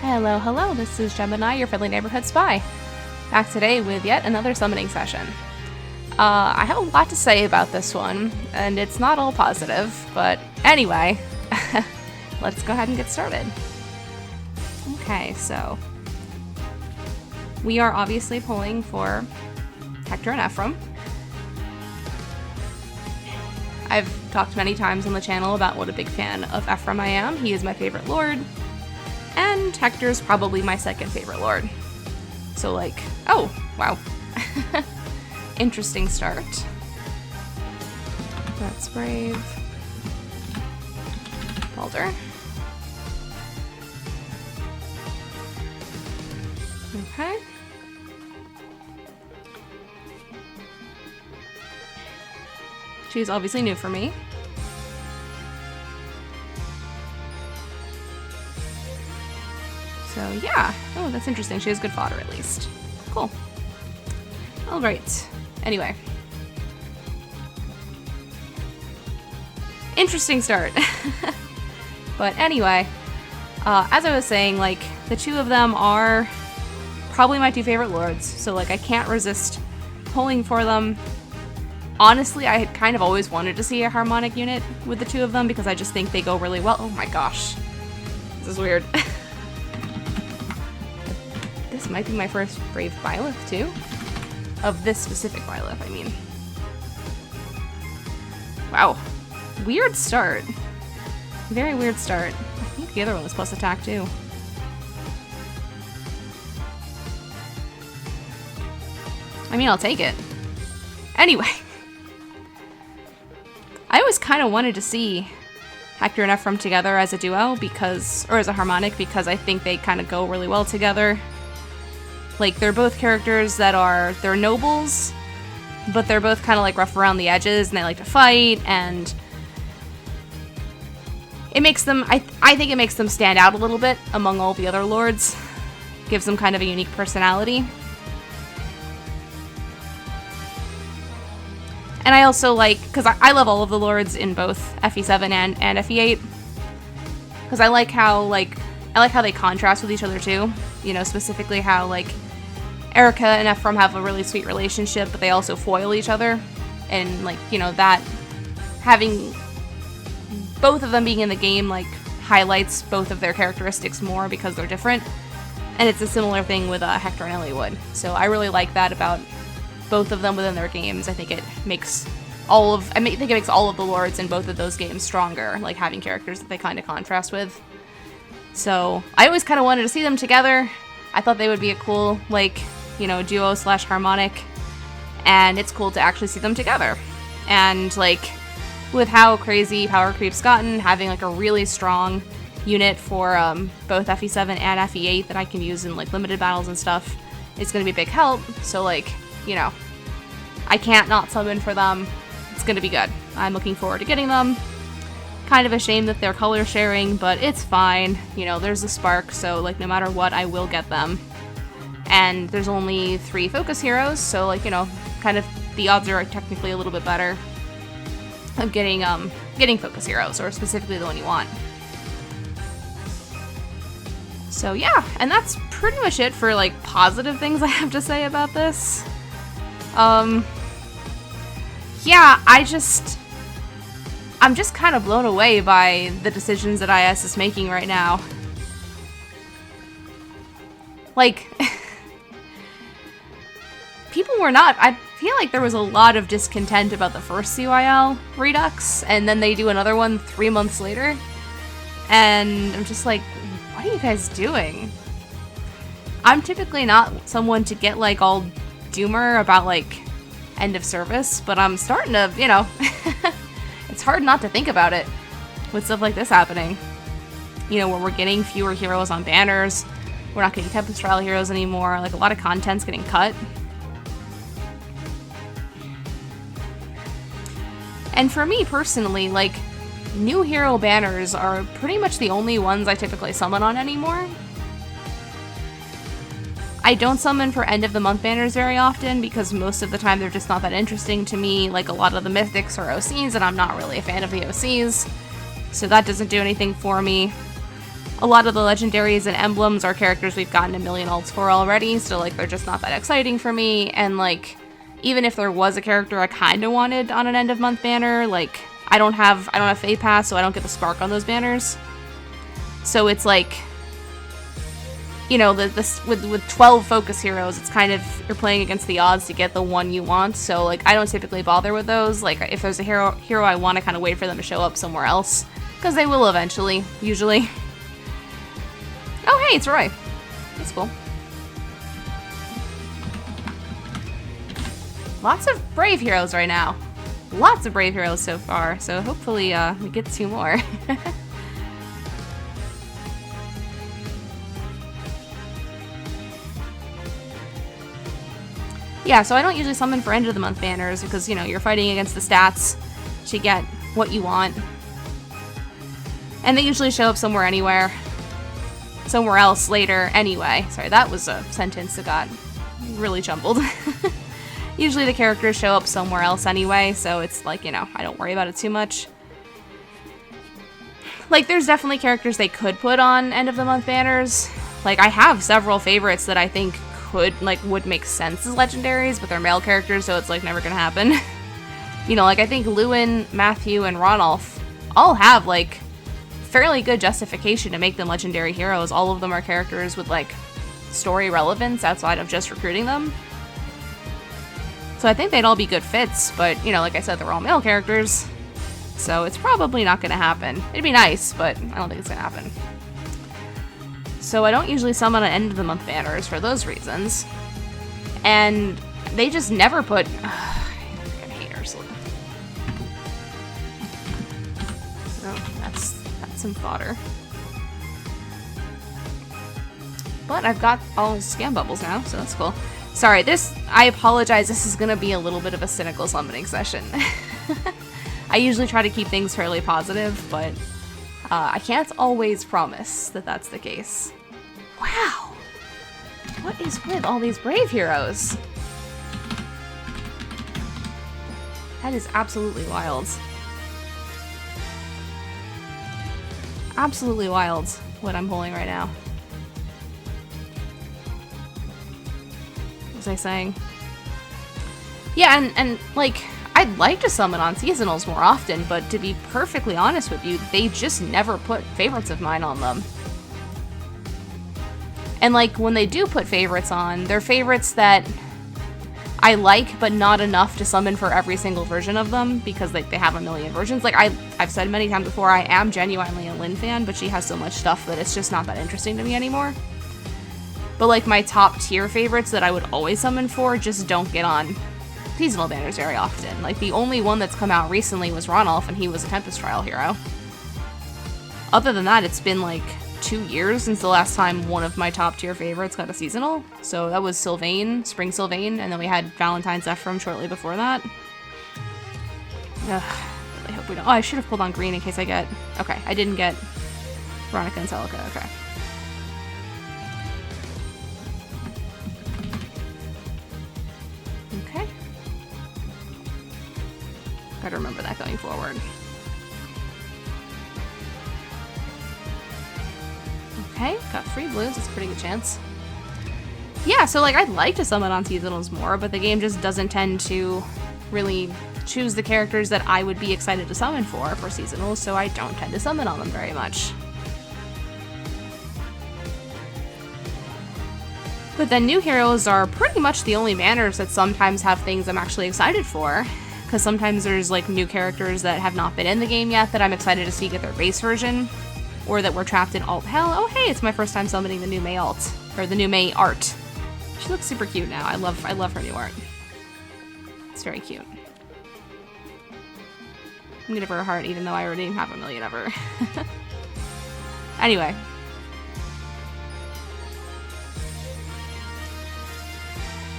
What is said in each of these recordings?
Hello, hello, this is Gemini, your friendly neighborhood spy. Back today with yet another summoning session. I have a lot to say about this one, and it's not all positive, but anyway, let's go ahead and get started. Okay, so we are obviously pulling for Hector and Ephraim. I've talked many times on the channel about what a big fan of Ephraim I am. He is my favorite lord, and Hector's probably my second favorite lord. So like, oh, wow. Interesting start. That's brave. Balder. Okay. She's obviously new for me. So yeah. Oh, that's interesting. She has good fodder at least. Cool. Alright. Anyway. Interesting start. But anyway, as I was saying, like, the two of them are probably my two favorite lords, so like I can't resist pulling for them. Honestly, I had kind of always wanted to see a harmonic unit with the two of them because I just think they go really well. Oh my gosh. This is weird. This might be my first Brave Byleth too. Of this specific Byleth, I mean. Wow. Weird start. Very weird start. I think the other one was plus attack too. I mean, I'll take it. Anyway. I always kind of wanted to see Hector and Ephraim together as a duo because, or as a harmonic, because I think they kind of go really well together. Like, they're both characters that are, they're nobles, but they're both kind of like rough around the edges and they like to fight, and it makes them, I think it makes them stand out a little bit among all the other lords. Gives them kind of a unique personality. And I also like, because I love all of the lords in both FE7 and FE8. Because I like how they contrast with each other too. You know, specifically how, like, Erica and Ephraim have a really sweet relationship, but they also foil each other. And, like, you know, that having both of them being in the game, like, highlights both of their characteristics more because they're different. And it's a similar thing with Hector and Eliwood. So I really like that about both of them within their games. I think it makes all of the lords in both of those games stronger, like having characters that they kind of contrast with. So I always kind of wanted to see them together. I thought they would be a cool, like, you know, duo / harmonic, and it's cool to actually see them together. And like, with how crazy power creep's gotten, having like a really strong unit for both FE7 and FE8 that I can use in like limited battles and stuff is going to be a big help. So like, you know, I can't not summon for them. It's going to be good. I'm looking forward to getting them. Kind of a shame that they're color sharing, but it's fine. You know, there's a spark, so like no matter what, I will get them. And there's only 3 focus heroes, so like, you know, kind of the odds are technically a little bit better of getting focus heroes, or specifically the one you want. So yeah, and that's pretty much it for like positive things I have to say about this. Yeah, I'm just kind of blown away by the decisions that IS is making right now. Like, people were not, I feel like there was a lot of discontent about the first CYL Redux, and then they do another one 3 months later, and I'm just like, what are you guys doing? I'm typically not someone to get like all doomer about like end of service, but I'm starting to, you know, it's hard not to think about it with stuff like this happening. You know, where we're getting fewer heroes on banners, we're not getting Tempest Trial heroes anymore, like a lot of content's getting cut. And for me personally, like, new hero banners are pretty much the only ones I typically summon on anymore. I don't summon for end of the month banners very often because most of the time they're just not that interesting to me. Like a lot of the mythics are OCs and I'm not really a fan of the OCs, so that doesn't do anything for me. a lot of the legendaries and emblems are characters we've gotten a million ults for already, so like they're just not that exciting for me. And like, even if there was a character I kind of wanted on an end of month banner, like I don't have Fade Pass, so I don't get the spark on those banners. So it's like, you know, with 12 focus heroes, it's kind of, you're playing against the odds to get the one you want. So like, I don't typically bother with those. Like, if there's a hero I want, to kind of wait for them to show up somewhere else, because they will eventually, usually. Oh, hey, it's Roy. That's cool. Lots of brave heroes right now. Lots of brave heroes so far. So hopefully we get 2 more. Yeah, so I don't usually summon for end of the month banners because, you know, you're fighting against the stats to get what you want. And they usually show up somewhere else later anyway. Sorry, that was a sentence that got really jumbled. Usually the characters show up somewhere else anyway, so it's like, you know, I don't worry about it too much. Like, there's definitely characters they could put on end of the month banners. Like, I have several favorites that I think would make sense as legendaries, but they're male characters, so it's like never gonna happen. You know, like I think Lewin, Matthew, and Ronolf all have like fairly good justification to make them legendary heroes. All of them are characters with like story relevance outside of just recruiting them. So I think they'd all be good fits, but you know, like I said, they're all male characters, so it's probably not gonna happen. It'd be nice, but I don't think it's gonna happen. So I don't usually summon on end of the month banners for those reasons. And they just never put... I hate Ursula. Oh, that's some fodder. But I've got all scam bubbles now, so that's cool. Sorry, I apologize, this is gonna be a little bit of a cynical summoning session. I usually try to keep things fairly positive, but I can't always promise that that's the case. Wow! What is with all these brave heroes? That is absolutely wild. Absolutely wild, what I'm pulling right now. What was I saying? Yeah, and like, I'd like to summon on seasonals more often, but to be perfectly honest with you, they just never put favorites of mine on them. And like, when they do put favorites on, they're favorites that I like, but not enough to summon for every single version of them, because like, they have a million versions. Like, I've said many times before, I am genuinely a Lynn fan, but she has so much stuff that it's just not that interesting to me anymore. But like, my top tier favorites that I would always summon for just don't get on seasonal banners very often. Like, the only one that's come out recently was Ronolf, and he was a Tempest Trial hero. Other than that, it's been like 2 years since the last time one of my top tier favorites got a seasonal. So that was Sylvain, Spring Sylvain, and then we had Valentine's Ephraim shortly before that. Ugh, really hope we don't. Oh, I should have pulled on green in case I get... Okay, I didn't get Veronica and Celica. Okay. Okay. Gotta remember that going forward. Okay, got 3 blues, that's a pretty good chance. Yeah, so like, I'd like to summon on seasonals more, but the game just doesn't tend to really choose the characters that I would be excited to summon for seasonals, so I don't tend to summon on them very much. But then new heroes are pretty much the only banners that sometimes have things I'm actually excited for, because sometimes there's like new characters that have not been in the game yet that I'm excited to see get their base version. Or that we're trapped in alt hell. Oh hey, it's my first time summoning the new May alt. Or the new May art. She looks super cute now. I love her new art. It's very cute. I'm gonna give her a heart even though I already have a million of her. Anyway.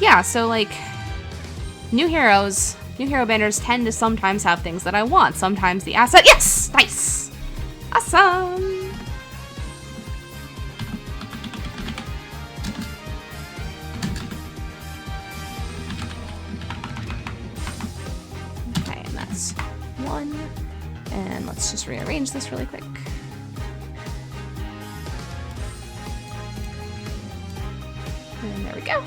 Yeah, so like, new hero banners tend to sometimes have things that I want. Sometimes the asset, yes! Nice! Awesome! Okay, and that's 1. And let's just rearrange this really quick. And there we go.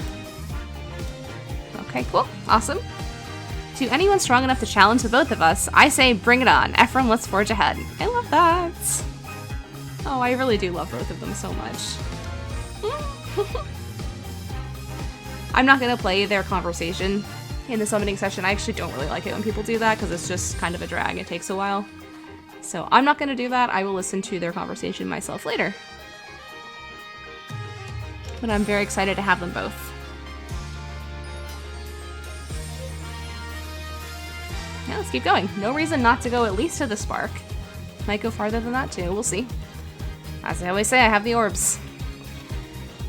Okay, cool. Awesome. To anyone strong enough to challenge the both of us, I say bring it on. Ephraim, let's forge ahead. I love that. Oh, I really do love both of them so much. I'm not going to play their conversation in the summoning session. I actually don't really like it when people do that because it's just kind of a drag. It takes a while. So I'm not going to do that. I will listen to their conversation myself later. But I'm very excited to have them both. Now let's keep going. No reason not to go at least to the Spark. Might go farther than that too. We'll see. As I always say, I have the orbs.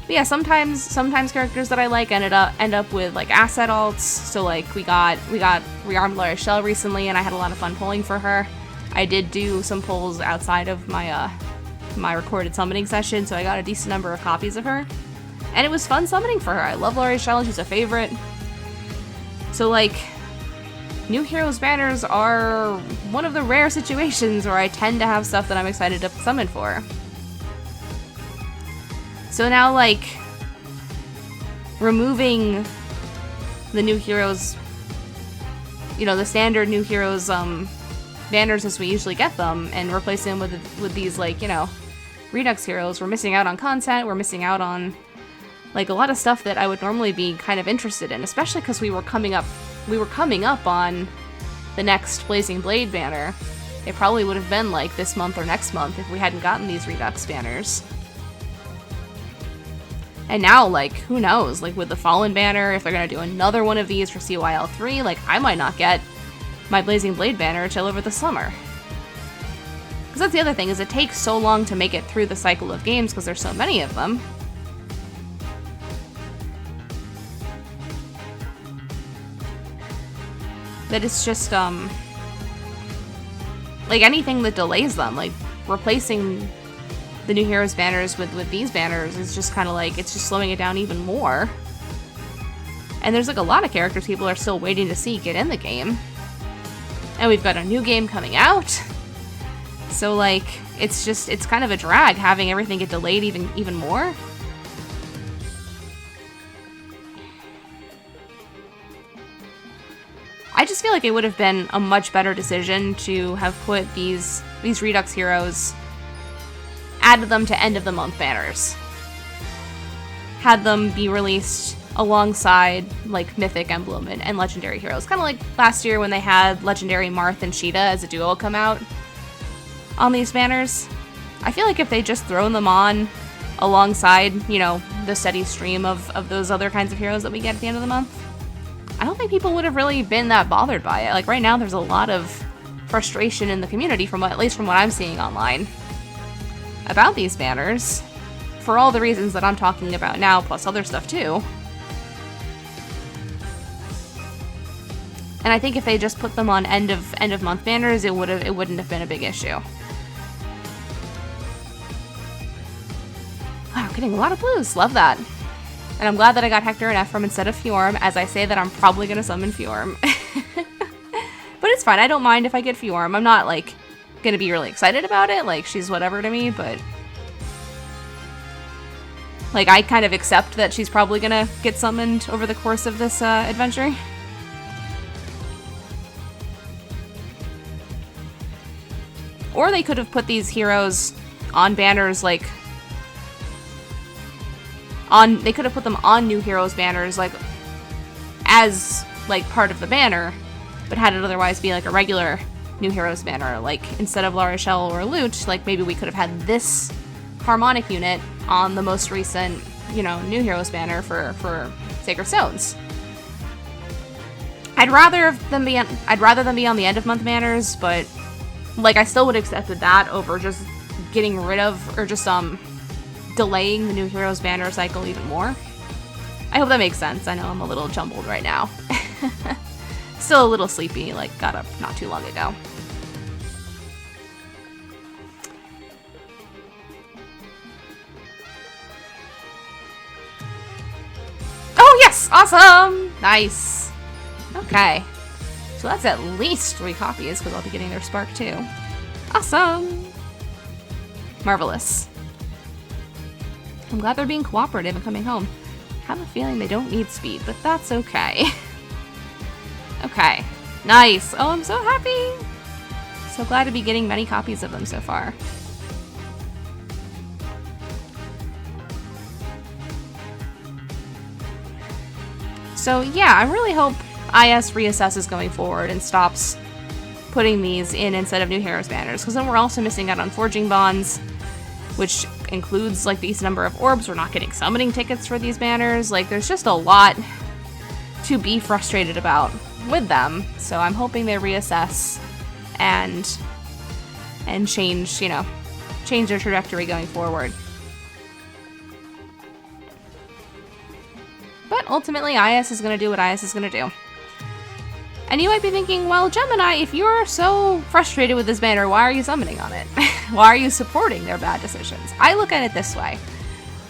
But yeah, sometimes characters that I like end up with like asset alts. So like we rearmed Lara Shell recently, and I had a lot of fun pulling for her. I did do some pulls outside of my my recorded summoning session, so I got a decent number of copies of her, and it was fun summoning for her. I love Lara Shell; she's a favorite. So like, new heroes banners are one of the rare situations where I tend to have stuff that I'm excited to summon for. So now, like, removing the new heroes, you know, the standard new heroes banners as we usually get them, and replacing them with these, like, you know, Redux heroes, we're missing out on content, we're missing out on, like, a lot of stuff that I would normally be kind of interested in, especially because we were coming up on the next Blazing Blade banner. It probably would have been, like, this month or next month if we hadn't gotten these Redux banners. And now, like, who knows? Like, with the Fallen banner, if they're gonna do another one of these for CYL3, like, I might not get my Blazing Blade banner until over the summer. Because that's the other thing, is it takes so long to make it through the cycle of games because there's so many of them. That it's just, like, anything that delays them, like, replacing the new heroes banners with these banners is just kind of like, it's just slowing it down even more. And there's like a lot of characters people are still waiting to see get in the game. And we've got a new game coming out. So like, it's kind of a drag having everything get delayed even more. I just feel like it would have been a much better decision to have put these Redux heroes, added them to end of the month banners. Had them be released alongside like Mythic, Emblem, and Legendary heroes. Kind of like last year when they had Legendary Marth and Sheeta as a duo come out on these banners. I feel like if they just thrown them on alongside, you know, the steady stream of those other kinds of heroes that we get at the end of the month, I don't think people would have really been that bothered by it. Like right now there's a lot of frustration in the community, at least from what I'm seeing online, about these banners, for all the reasons that I'm talking about now, plus other stuff too. And I think if they just put them on end of month banners, it wouldn't have been a big issue. Wow, getting a lot of blues. Love that. And I'm glad that I got Hector and Ephraim instead of Fjorm, as I say that I'm probably gonna summon Fjorm. But it's fine. I don't mind if I get Fjorm. I'm not like gonna be really excited about it, like she's whatever to me, but like I kind of accept that she's probably gonna get summoned over the course of this adventure. Or they could have put these heroes on banners, like they could have put them on new heroes banners, like as like part of the banner, but had it otherwise be like a regular new heroes banner. Like instead of Lara Shell or Lute, like maybe we could have had this harmonic unit on the most recent, you know, new heroes banner for Sacred Stones. I'd rather them be on the end of month banners, but like I still would have accepted that over just getting rid of, or just delaying the new heroes banner cycle even more. I hope that makes sense. I know I'm a little jumbled right now. Still a little sleepy, like got up not too long ago. Oh yes! Awesome! Nice! Okay. So that's at least 3 copies, because I'll be getting their Spark too. Awesome! Marvelous. I'm glad they're being cooperative and coming home. have a feeling they don't need speed, but that's okay. Okay. Nice. Oh, I'm so happy. So glad to be getting many copies of them so far. So yeah, I really hope IS reassesses going forward and stops putting these in instead of new heroes banners, because then we're also missing out on forging bonds, which includes like these number of orbs. We're not getting summoning tickets for these banners. Like, there's just a lot to be frustrated about with them. So I'm hoping they reassess and change, you know, change their trajectory going forward. But ultimately, IS is going to do what IS is going to do. And you might be thinking, well, Gemini, if you're so frustrated with this banner, why are you summoning on it? Why are you supporting their bad decisions? I look at it this way.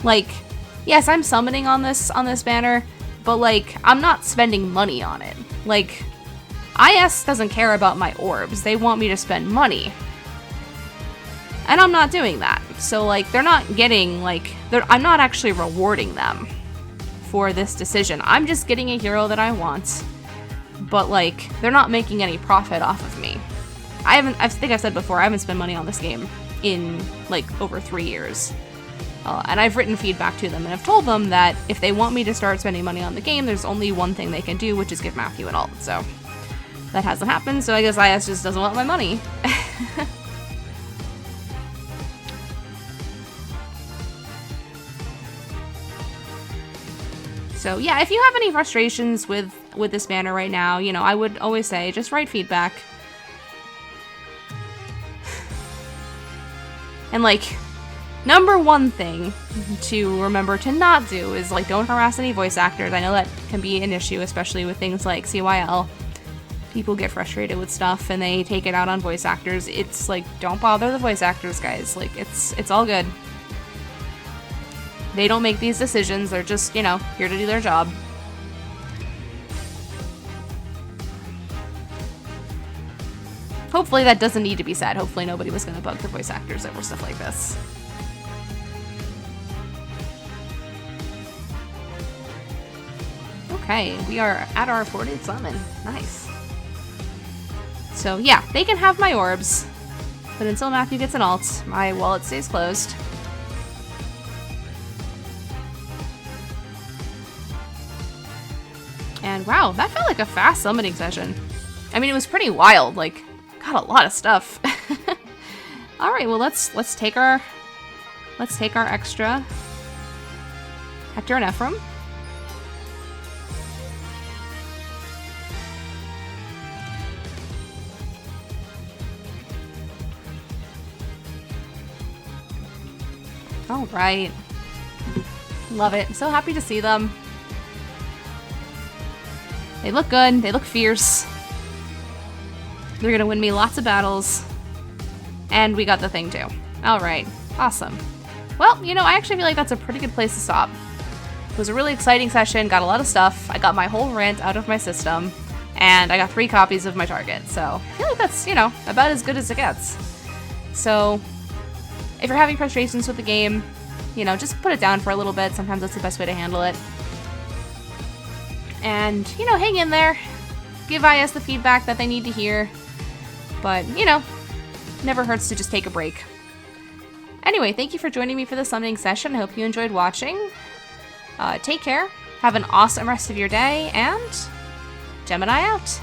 Like, yes, I'm summoning on this banner, but like, I'm not spending money on it. Like, IS doesn't care about my orbs. They want me to spend money. And I'm not doing that. So like, they're not getting like, I'm not actually rewarding them for this decision. I'm just getting a hero that I want. But like, they're not making any profit off of me. I think I've said before, I haven't spent money on this game in like over 3 years. And I've written feedback to them and I've told them that if they want me to start spending money on the game, there's only one thing they can do, which is give Matthew an alt. So that hasn't happened, so I guess IS just doesn't want my money. So yeah, if you have any frustrations with this banner right now, you know, I would always say just write feedback. And like, number one thing to remember to not do is like, don't harass any voice actors. I know that can be an issue, especially with things like CYL. People get frustrated with stuff and they take it out on voice actors. It's like, don't bother the voice actors, guys. Like, it's all good. They don't make these decisions. They're just, you know, here to do their job. Hopefully that doesn't need to be said. Hopefully nobody was going to bug the voice actors over stuff like this. Okay, we are at our 40th summon. Nice. So yeah, they can have my orbs, but until Matthew gets an alt, my wallet stays closed. And wow, that felt like a fast summoning session. I mean, it was pretty wild, like, got a lot of stuff. Alright, well let's take our extra Hector and Ephraim. Alright. Love it. I'm so happy to see them. They look good. They look fierce. They're gonna win me lots of battles. And we got the thing too. Alright. Awesome. Well, you know, I actually feel like that's a pretty good place to stop. It was a really exciting session. Got a lot of stuff. I got my whole rant out of my system. And I got 3 copies of my target. So I feel like that's, you know, about as good as it gets. So if you're having frustrations with the game, you know, just put it down for a little bit. Sometimes that's the best way to handle it. And, you know, hang in there. Give IS the feedback that they need to hear. But, you know, never hurts to just take a break. Anyway, thank you for joining me for the summoning session. I hope you enjoyed watching. Take care. Have an awesome rest of your day. And Gemini out.